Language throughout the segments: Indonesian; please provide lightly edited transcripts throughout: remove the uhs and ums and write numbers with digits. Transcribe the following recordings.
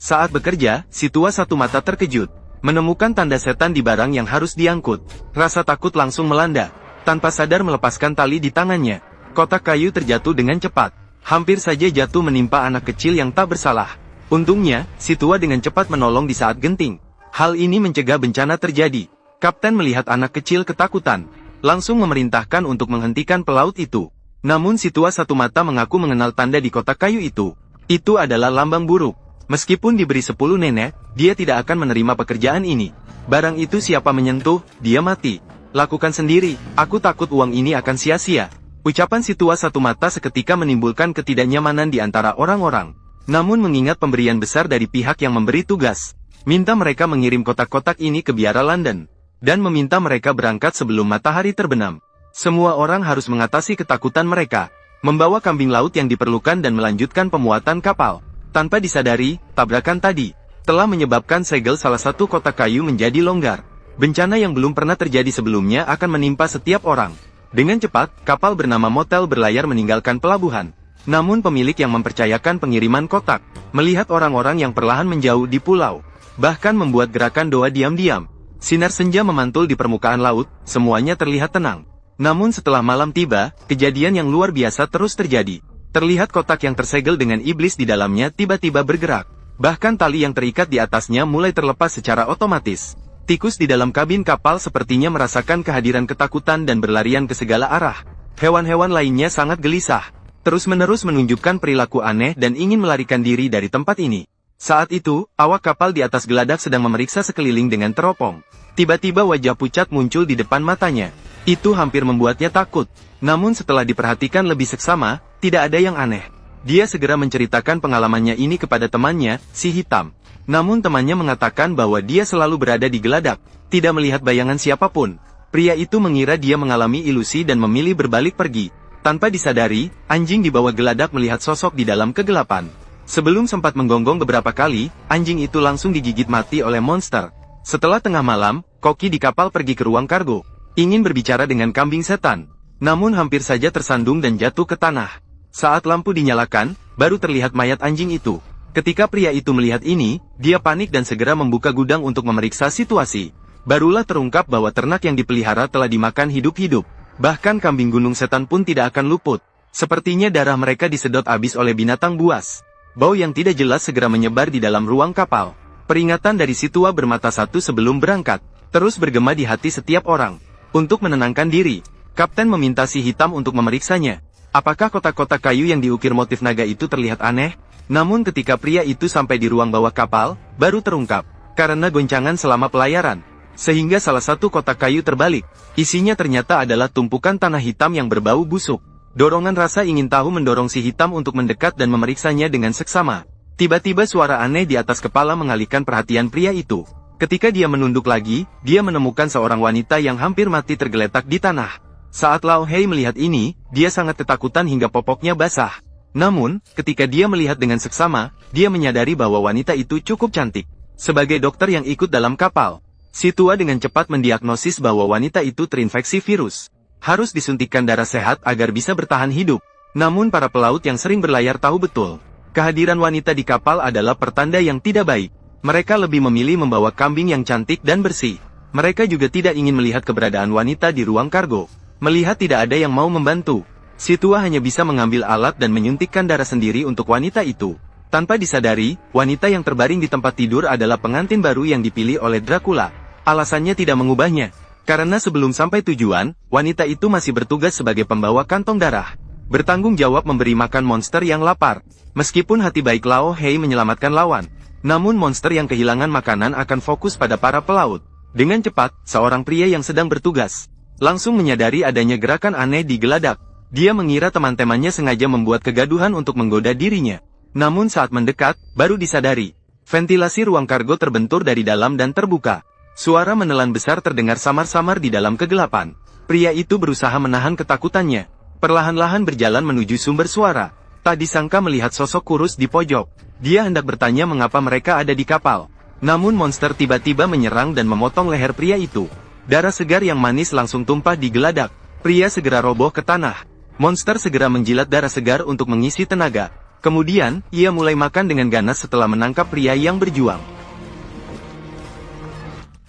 Saat bekerja, si tua satu mata terkejut. Menemukan tanda setan di barang yang harus diangkut. Rasa takut langsung melanda. Tanpa sadar melepaskan tali di tangannya. Kotak kayu terjatuh dengan cepat. Hampir saja jatuh menimpa anak kecil yang tak bersalah. Untungnya, si tua dengan cepat menolong di saat genting. Hal ini mencegah bencana terjadi. Kapten melihat anak kecil ketakutan. Langsung memerintahkan untuk menghentikan pelaut itu. Namun si tua satu mata mengaku mengenal tanda di kotak kayu itu. Itu adalah lambang buruk. Meskipun diberi 10 nenek, dia tidak akan menerima pekerjaan ini. Barang itu siapa menyentuh, dia mati. Lakukan sendiri, aku takut uang ini akan sia-sia. Ucapan si tua satu mata seketika menimbulkan ketidaknyamanan di antara orang-orang. Namun mengingat pemberian besar dari pihak yang memberi tugas, minta mereka mengirim kotak-kotak ini ke biara London. Dan meminta mereka berangkat sebelum matahari terbenam. Semua orang harus mengatasi ketakutan mereka. Membawa kambing laut yang diperlukan dan melanjutkan pemuatan kapal. Tanpa disadari, tabrakan tadi telah menyebabkan segel salah satu kotak kayu menjadi longgar. Bencana yang belum pernah terjadi sebelumnya akan menimpa setiap orang. Dengan cepat, kapal bernama Motel berlayar meninggalkan pelabuhan. Namun pemilik yang mempercayakan pengiriman kotak, melihat orang-orang yang perlahan menjauh di pulau. Bahkan membuat gerakan doa diam-diam. Sinar senja memantul di permukaan laut, semuanya terlihat tenang. Namun setelah malam tiba, kejadian yang luar biasa terus terjadi. Terlihat kotak yang tersegel dengan iblis di dalamnya tiba-tiba bergerak. Bahkan tali yang terikat di atasnya mulai terlepas secara otomatis. Tikus di dalam kabin kapal sepertinya merasakan kehadiran ketakutan dan berlarian ke segala arah. Hewan-hewan lainnya sangat gelisah. Terus-menerus menunjukkan perilaku aneh dan ingin melarikan diri dari tempat ini. Saat itu, awak kapal di atas geladak sedang memeriksa sekeliling dengan teropong. Tiba-tiba wajah pucat muncul di depan matanya. Itu hampir membuatnya takut. Namun setelah diperhatikan lebih seksama, tidak ada yang aneh. Dia segera menceritakan pengalamannya ini kepada temannya, si hitam. Namun temannya mengatakan bahwa dia selalu berada di geladak, tidak melihat bayangan siapapun. Pria itu mengira dia mengalami ilusi dan memilih berbalik pergi. Tanpa disadari, anjing di bawah geladak melihat sosok di dalam kegelapan. Sebelum sempat menggonggong beberapa kali, anjing itu langsung digigit mati oleh monster. Setelah tengah malam, koki di kapal pergi ke ruang kargo. Ingin berbicara dengan kambing setan. Namun hampir saja tersandung dan jatuh ke tanah. Saat lampu dinyalakan, baru terlihat mayat anjing itu. Ketika pria itu melihat ini, dia panik dan segera membuka gudang untuk memeriksa situasi. Barulah terungkap bahwa ternak yang dipelihara telah dimakan hidup-hidup. Bahkan kambing gunung setan pun tidak akan luput. Sepertinya darah mereka disedot habis oleh binatang buas. Bau yang tidak jelas segera menyebar di dalam ruang kapal. Peringatan dari si tua bermata satu sebelum berangkat, terus bergema di hati setiap orang. Untuk menenangkan diri, kapten meminta si hitam untuk memeriksanya. Apakah kotak-kotak kayu yang diukir motif naga itu terlihat aneh? Namun ketika pria itu sampai di ruang bawah kapal, baru terungkap. Karena goncangan selama pelayaran. Sehingga salah satu kotak kayu terbalik. Isinya ternyata adalah tumpukan tanah hitam yang berbau busuk. Dorongan rasa ingin tahu mendorong si hitam untuk mendekat dan memeriksanya dengan seksama. Tiba-tiba suara aneh di atas kepala mengalihkan perhatian pria itu. Ketika dia menunduk lagi, dia menemukan seorang wanita yang hampir mati tergeletak di tanah. Saat Lao Hei melihat ini, dia sangat ketakutan hingga popoknya basah. Namun, ketika dia melihat dengan seksama, dia menyadari bahwa wanita itu cukup cantik. Sebagai dokter yang ikut dalam kapal, si tua dengan cepat mendiagnosis bahwa wanita itu terinfeksi virus. Harus disuntikkan darah sehat agar bisa bertahan hidup. Namun para pelaut yang sering berlayar tahu betul, kehadiran wanita di kapal adalah pertanda yang tidak baik. Mereka lebih memilih membawa kambing yang cantik dan bersih. Mereka juga tidak ingin melihat keberadaan wanita di ruang kargo. Melihat tidak ada yang mau membantu, si tua hanya bisa mengambil alat dan menyuntikkan darah sendiri untuk wanita itu. Tanpa disadari, wanita yang terbaring di tempat tidur adalah pengantin baru yang dipilih oleh Dracula. Alasannya tidak mengubahnya, karena sebelum sampai tujuan, wanita itu masih bertugas sebagai pembawa kantong darah. Bertanggung jawab memberi makan monster yang lapar. Meskipun hati baik Lao Hei menyelamatkan lawan, namun monster yang kehilangan makanan akan fokus pada para pelaut. Dengan cepat, seorang pria yang sedang bertugas langsung menyadari adanya gerakan aneh di geladak. Dia mengira teman-temannya sengaja membuat kegaduhan untuk menggoda dirinya. Namun saat mendekat, baru disadari. Ventilasi ruang kargo terbentur dari dalam dan terbuka. Suara menelan besar terdengar samar-samar di dalam kegelapan. Pria itu berusaha menahan ketakutannya. Perlahan-lahan berjalan menuju sumber suara. Tak disangka melihat sosok kurus di pojok. Dia hendak bertanya mengapa mereka ada di kapal. Namun monster tiba-tiba menyerang dan memotong leher pria itu. Darah segar yang manis langsung tumpah di geladak. Pria segera roboh ke tanah. Monster segera menjilat darah segar untuk mengisi tenaga. Kemudian, ia mulai makan dengan ganas setelah menangkap pria yang berjuang.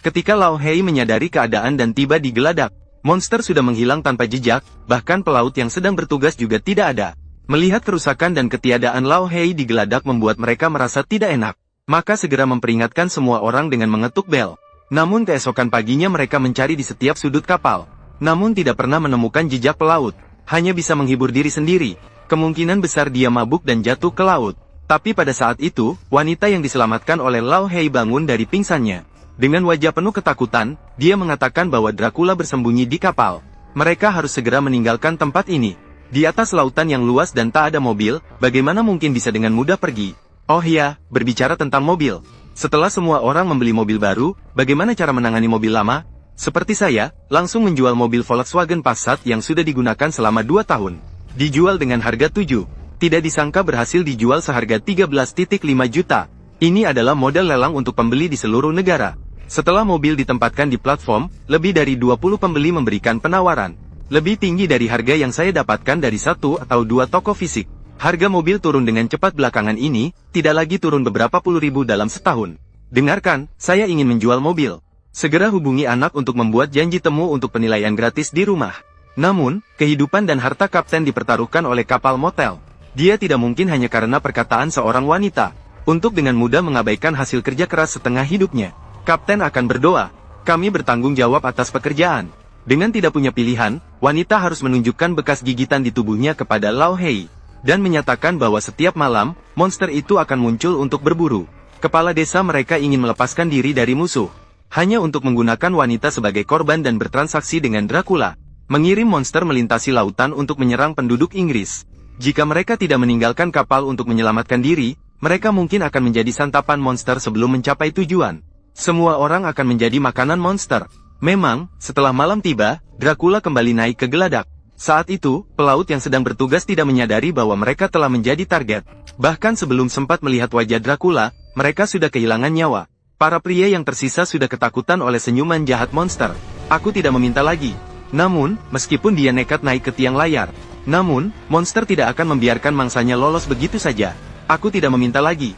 Ketika Lao Hei menyadari keadaan dan tiba di geladak, monster sudah menghilang tanpa jejak, bahkan pelaut yang sedang bertugas juga tidak ada. Melihat kerusakan dan ketiadaan Lao Hei di geladak membuat mereka merasa tidak enak. Maka segera memperingatkan semua orang dengan mengetuk bel. Namun keesokan paginya mereka mencari di setiap sudut kapal. Namun tidak pernah menemukan jejak pelaut. Hanya bisa menghibur diri sendiri. Kemungkinan besar dia mabuk dan jatuh ke laut. Tapi pada saat itu, wanita yang diselamatkan oleh Lao Hei bangun dari pingsannya. Dengan wajah penuh ketakutan, dia mengatakan bahwa Dracula bersembunyi di kapal. Mereka harus segera meninggalkan tempat ini. Di atas lautan yang luas dan tak ada mobil, bagaimana mungkin bisa dengan mudah pergi? Oh ya, berbicara tentang mobil. Setelah semua orang membeli mobil baru, bagaimana cara menangani mobil lama? Seperti saya, langsung menjual mobil Volkswagen Passat yang sudah digunakan selama 2 tahun. Dijual dengan harga 7. Tidak disangka berhasil dijual seharga 13,5 juta. Ini adalah model lelang untuk pembeli di seluruh negara. Setelah mobil ditempatkan di platform, lebih dari 20 pembeli memberikan penawaran. Lebih tinggi dari harga yang saya dapatkan dari 1 atau 2 toko fisik. Harga mobil turun dengan cepat belakangan ini, tidak lagi turun beberapa puluh ribu dalam setahun. Dengarkan, saya ingin menjual mobil. Segera hubungi anak untuk membuat janji temu untuk penilaian gratis di rumah. Namun, kehidupan dan harta kapten dipertaruhkan oleh kapal motel. Dia tidak mungkin hanya karena perkataan seorang wanita. Untuk dengan mudah mengabaikan hasil kerja keras setengah hidupnya. Kapten akan berdoa, kami bertanggung jawab atas pekerjaan. Dengan tidak punya pilihan, wanita harus menunjukkan bekas gigitan di tubuhnya kepada Lao Hei. Dan menyatakan bahwa setiap malam, monster itu akan muncul untuk berburu. Kepala desa mereka ingin melepaskan diri dari musuh. Hanya untuk menggunakan wanita sebagai korban dan bertransaksi dengan Dracula. Mengirim monster melintasi lautan untuk menyerang penduduk Inggris. Jika mereka tidak meninggalkan kapal untuk menyelamatkan diri, mereka mungkin akan menjadi santapan monster sebelum mencapai tujuan. Semua orang akan menjadi makanan monster. Memang, setelah malam tiba, Dracula kembali naik ke geladak. Saat itu, pelaut yang sedang bertugas tidak menyadari bahwa mereka telah menjadi target. Bahkan sebelum sempat melihat wajah Dracula, mereka sudah kehilangan nyawa. Para pria yang tersisa sudah ketakutan oleh senyuman jahat monster. Aku tidak meminta lagi. Namun, meskipun dia nekat naik ke tiang layar. Namun, monster tidak akan membiarkan mangsanya lolos begitu saja. Aku tidak meminta lagi.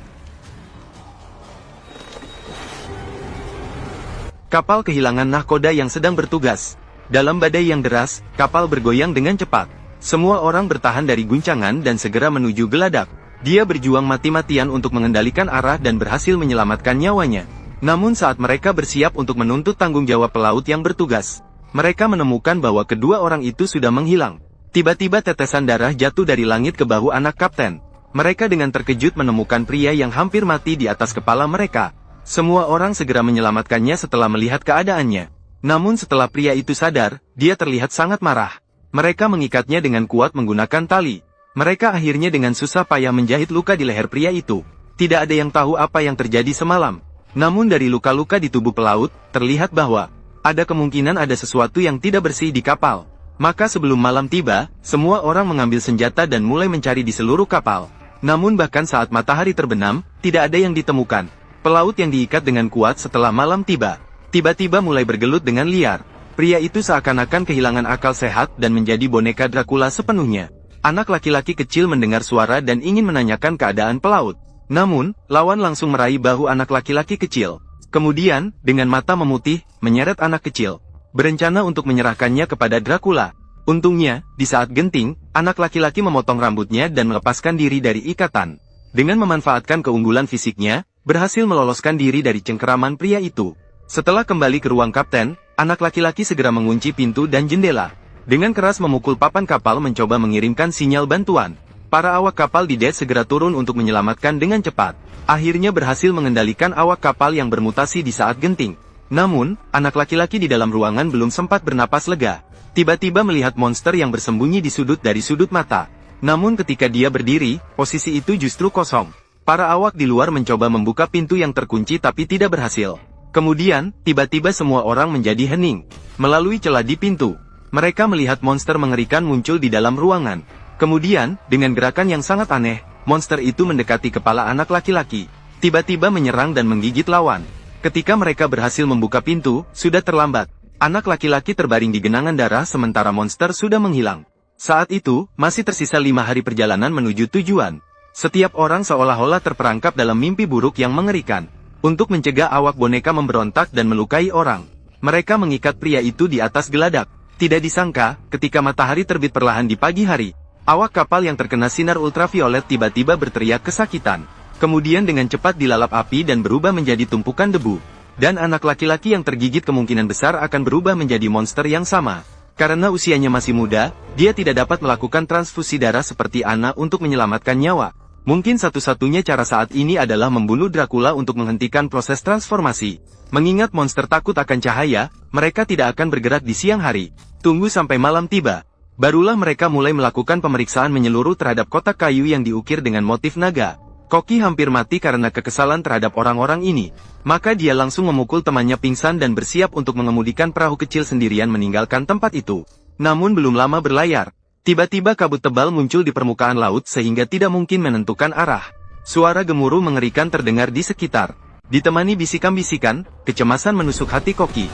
Kapal kehilangan nahkoda yang sedang bertugas. Dalam badai yang deras, kapal bergoyang dengan cepat. Semua orang bertahan dari guncangan dan segera menuju geladak. Dia berjuang mati-matian untuk mengendalikan arah dan berhasil menyelamatkan nyawanya. Namun saat mereka bersiap untuk menuntut tanggung jawab pelaut yang bertugas, mereka menemukan bahwa kedua orang itu sudah menghilang. Tiba-tiba tetesan darah jatuh dari langit ke bahu anak kapten. Mereka dengan terkejut menemukan pria yang hampir mati di atas kepala mereka. Semua orang segera menyelamatkannya setelah melihat keadaannya. Namun setelah pria itu sadar, dia terlihat sangat marah. Mereka mengikatnya dengan kuat menggunakan tali. Mereka akhirnya dengan susah payah menjahit luka di leher pria itu. Tidak ada yang tahu apa yang terjadi semalam. Namun dari luka-luka di tubuh pelaut, terlihat bahwa ada kemungkinan ada sesuatu yang tidak bersih di kapal. Maka sebelum malam tiba, semua orang mengambil senjata dan mulai mencari di seluruh kapal. Namun bahkan saat matahari terbenam, tidak ada yang ditemukan. Pelaut yang diikat dengan kuat setelah malam tiba, tiba-tiba mulai bergelut dengan liar. Pria itu seakan-akan kehilangan akal sehat dan menjadi boneka Dracula sepenuhnya. Anak laki-laki kecil mendengar suara dan ingin menanyakan keadaan pelaut. Namun, lawan langsung meraih bahu anak laki-laki kecil. Kemudian, dengan mata memutih, menyeret anak kecil. Berencana untuk menyerahkannya kepada Dracula. Untungnya, di saat genting, anak laki-laki memotong rambutnya dan melepaskan diri dari ikatan. Dengan memanfaatkan keunggulan fisiknya, berhasil meloloskan diri dari cengkeraman pria itu. Setelah kembali ke ruang kapten, anak laki-laki segera mengunci pintu dan jendela. Dengan keras memukul papan kapal mencoba mengirimkan sinyal bantuan. Para awak kapal di dek segera turun untuk menyelamatkan dengan cepat. Akhirnya berhasil mengendalikan awak kapal yang bermutasi di saat genting. Namun, anak laki-laki di dalam ruangan belum sempat bernapas lega. Tiba-tiba melihat monster yang bersembunyi di sudut dari sudut mata. Namun ketika dia berdiri, posisi itu justru kosong. Para awak di luar mencoba membuka pintu yang terkunci tapi tidak berhasil. Kemudian, tiba-tiba semua orang menjadi hening. Melalui celah di pintu, mereka melihat monster mengerikan muncul di dalam ruangan. Kemudian, dengan gerakan yang sangat aneh, monster itu mendekati kepala anak laki-laki. Tiba-tiba menyerang dan menggigit lawan. Ketika mereka berhasil membuka pintu, sudah terlambat. Anak laki-laki terbaring di genangan darah sementara monster sudah menghilang. Saat itu, masih tersisa 5 hari perjalanan menuju tujuan. Setiap orang seolah-olah terperangkap dalam mimpi buruk yang mengerikan. Untuk mencegah awak boneka memberontak dan melukai orang, mereka mengikat pria itu di atas geladak. Tidak disangka, ketika matahari terbit perlahan di pagi hari, awak kapal yang terkena sinar ultraviolet tiba-tiba berteriak kesakitan. Kemudian dengan cepat dilalap api dan berubah menjadi tumpukan debu. Dan anak laki-laki yang tergigit kemungkinan besar akan berubah menjadi monster yang sama. Karena usianya masih muda, dia tidak dapat melakukan transfusi darah seperti Anna untuk menyelamatkan nyawa. Mungkin satu-satunya cara saat ini adalah membunuh Dracula untuk menghentikan proses transformasi. Mengingat monster takut akan cahaya, mereka tidak akan bergerak di siang hari. Tunggu sampai malam tiba. Barulah mereka mulai melakukan pemeriksaan menyeluruh terhadap kotak kayu yang diukir dengan motif naga. Koki hampir mati karena kekesalan terhadap orang-orang ini. Maka dia langsung memukul temannya pingsan dan bersiap untuk mengemudikan perahu kecil sendirian meninggalkan tempat itu. Namun belum lama berlayar, tiba-tiba kabut tebal muncul di permukaan laut sehingga tidak mungkin menentukan arah. Suara gemuruh mengerikan terdengar di sekitar. Ditemani bisikan-bisikan, kecemasan menusuk hati Koki.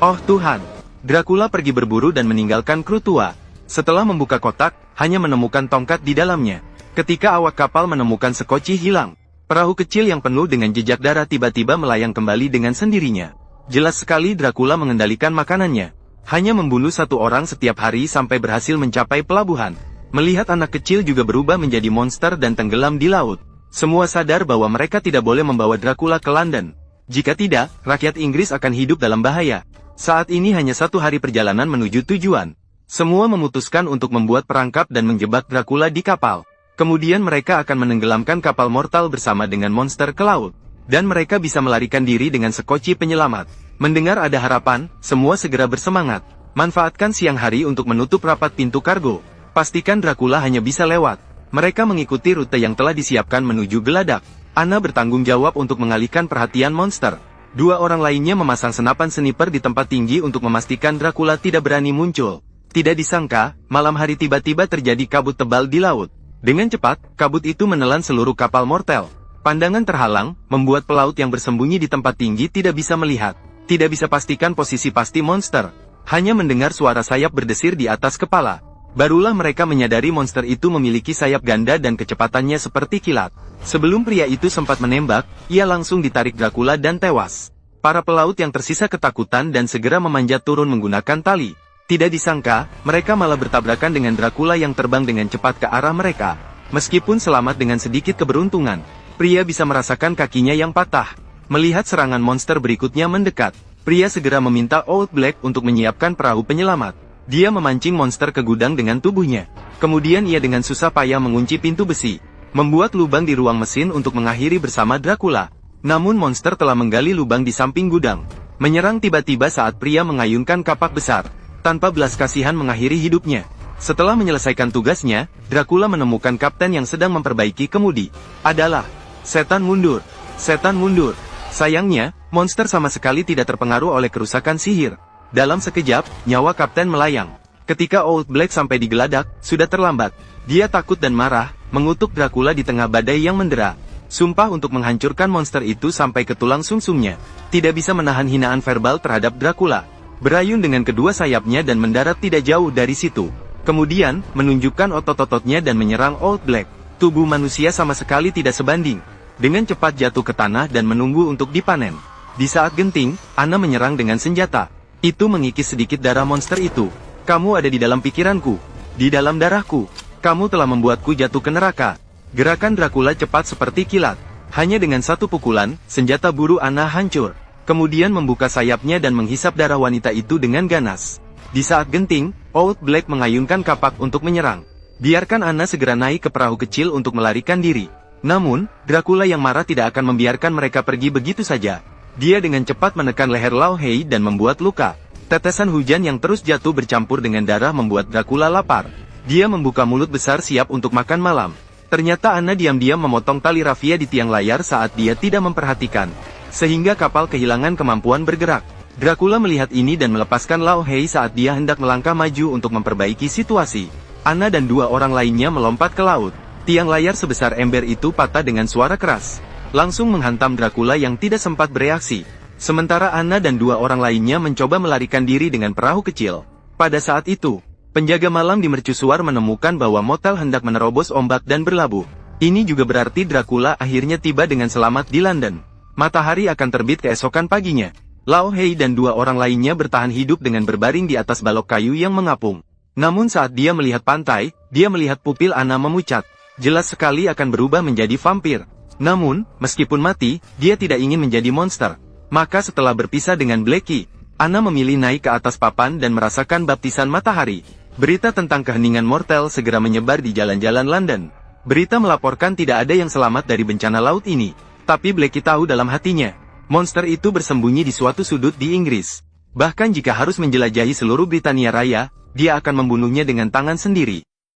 Oh Tuhan! Dracula pergi berburu dan meninggalkan kru tua. Setelah membuka kotak, hanya menemukan tongkat di dalamnya. Ketika awak kapal menemukan sekoci hilang, perahu kecil yang penuh dengan jejak darah tiba-tiba melayang kembali dengan sendirinya. Jelas sekali Dracula mengendalikan makanannya. Hanya membunuh satu orang setiap hari sampai berhasil mencapai pelabuhan. Melihat anak kecil juga berubah menjadi monster dan tenggelam di laut. Semua sadar bahwa mereka tidak boleh membawa Dracula ke London. Jika tidak, rakyat Inggris akan hidup dalam bahaya. Saat ini hanya 1 hari perjalanan menuju tujuan. Semua memutuskan untuk membuat perangkap dan menjebak Dracula di kapal. Kemudian mereka akan menenggelamkan kapal mortal bersama dengan monster ke laut. Dan mereka bisa melarikan diri dengan sekoci penyelamat. Mendengar ada harapan, semua segera bersemangat. Manfaatkan siang hari untuk menutup rapat pintu kargo. Pastikan Dracula hanya bisa lewat. Mereka mengikuti rute yang telah disiapkan menuju geladak. Anna bertanggung jawab untuk mengalihkan perhatian monster. 2 orang lainnya memasang senapan sniper di tempat tinggi untuk memastikan Dracula tidak berani muncul. Tidak disangka, malam hari tiba-tiba terjadi kabut tebal di laut. Dengan cepat, kabut itu menelan seluruh kapal mortel. Pandangan terhalang, membuat pelaut yang bersembunyi di tempat tinggi tidak bisa melihat. Tidak bisa pastikan posisi pasti monster. Hanya mendengar suara sayap berdesir di atas kepala. Barulah mereka menyadari monster itu memiliki sayap ganda dan kecepatannya seperti kilat. Sebelum pria itu sempat menembak, ia langsung ditarik Dracula dan tewas. Para pelaut yang tersisa ketakutan dan segera memanjat turun menggunakan tali. Tidak disangka, mereka malah bertabrakan dengan Dracula yang terbang dengan cepat ke arah mereka. Meskipun selamat dengan sedikit keberuntungan, pria bisa merasakan kakinya yang patah. Melihat serangan monster berikutnya mendekat, pria segera meminta Old Black untuk menyiapkan perahu penyelamat. Dia memancing monster ke gudang dengan tubuhnya. Kemudian ia dengan susah payah mengunci pintu besi, membuat lubang di ruang mesin untuk mengakhiri bersama Dracula. Namun monster telah menggali lubang di samping gudang, menyerang tiba-tiba saat pria mengayunkan kapak besar, tanpa belas kasihan mengakhiri hidupnya. Setelah menyelesaikan tugasnya, Dracula menemukan kapten yang sedang memperbaiki kemudi. Adalah setan mundur. Setan mundur. Sayangnya, monster sama sekali tidak terpengaruh oleh kerusakan sihir. Dalam sekejap, nyawa kapten melayang. Ketika Old Black sampai di geladak, sudah terlambat. Dia takut dan marah, mengutuk Dracula di tengah badai yang mendera. Sumpah untuk menghancurkan monster itu sampai ke tulang sumsumnya. Tidak bisa menahan hinaan verbal terhadap Dracula. Berayun dengan kedua sayapnya dan mendarat tidak jauh dari situ. Kemudian, menunjukkan otot-ototnya dan menyerang Old Black. Tubuh manusia sama sekali tidak sebanding. Dengan cepat jatuh ke tanah dan menunggu untuk dipanen. Di saat genting, Anna menyerang dengan senjata. Itu mengikis sedikit darah monster itu. Kamu ada di dalam pikiranku. Di dalam darahku. Kamu telah membuatku jatuh ke neraka. Gerakan Dracula cepat seperti kilat. Hanya dengan satu pukulan, senjata buru Anna hancur. Kemudian membuka sayapnya dan menghisap darah wanita itu dengan ganas. Di saat genting, Old Black mengayunkan kapak untuk menyerang. Biarkan Anna segera naik ke perahu kecil untuk melarikan diri. Namun, Dracula yang marah tidak akan membiarkan mereka pergi begitu saja. Dia dengan cepat menekan leher Lao Hei dan membuat luka. Tetesan hujan yang terus jatuh bercampur dengan darah membuat Dracula lapar. Dia membuka mulut besar siap untuk makan malam. Ternyata Anna diam-diam memotong tali rafia di tiang layar saat dia tidak memperhatikan. Sehingga kapal kehilangan kemampuan bergerak. Dracula melihat ini dan melepaskan Lao Hei saat dia hendak melangkah maju untuk memperbaiki situasi. Anna dan 2 orang lainnya melompat ke laut. Tiang layar sebesar ember itu patah dengan suara keras. Langsung menghantam Dracula yang tidak sempat bereaksi. Sementara Anna dan 2 orang lainnya mencoba melarikan diri dengan perahu kecil. Pada saat itu, Penjaga malam di mercusuar menemukan bahwa motel hendak menerobos ombak dan berlabuh. Ini juga berarti Dracula akhirnya tiba dengan selamat di London. Matahari akan terbit keesokan paginya. Lao Hei dan dua orang lainnya bertahan hidup dengan berbaring di atas balok kayu yang mengapung. Namun saat dia melihat pantai, dia melihat pupil Anna memucat. Jelas sekali akan berubah menjadi vampir. Namun, meskipun mati, dia tidak ingin menjadi monster. Maka setelah berpisah dengan Blackie, Anna memilih naik ke atas papan dan merasakan baptisan matahari. Berita tentang keheningan mortel segera menyebar di jalan-jalan London. Berita melaporkan tidak ada yang selamat dari bencana laut ini. Tapi Blackie tahu dalam hatinya, monster itu bersembunyi di suatu sudut di Inggris. Bahkan jika harus menjelajahi seluruh Britania Raya, dia akan membunuhnya dengan tangan sendiri.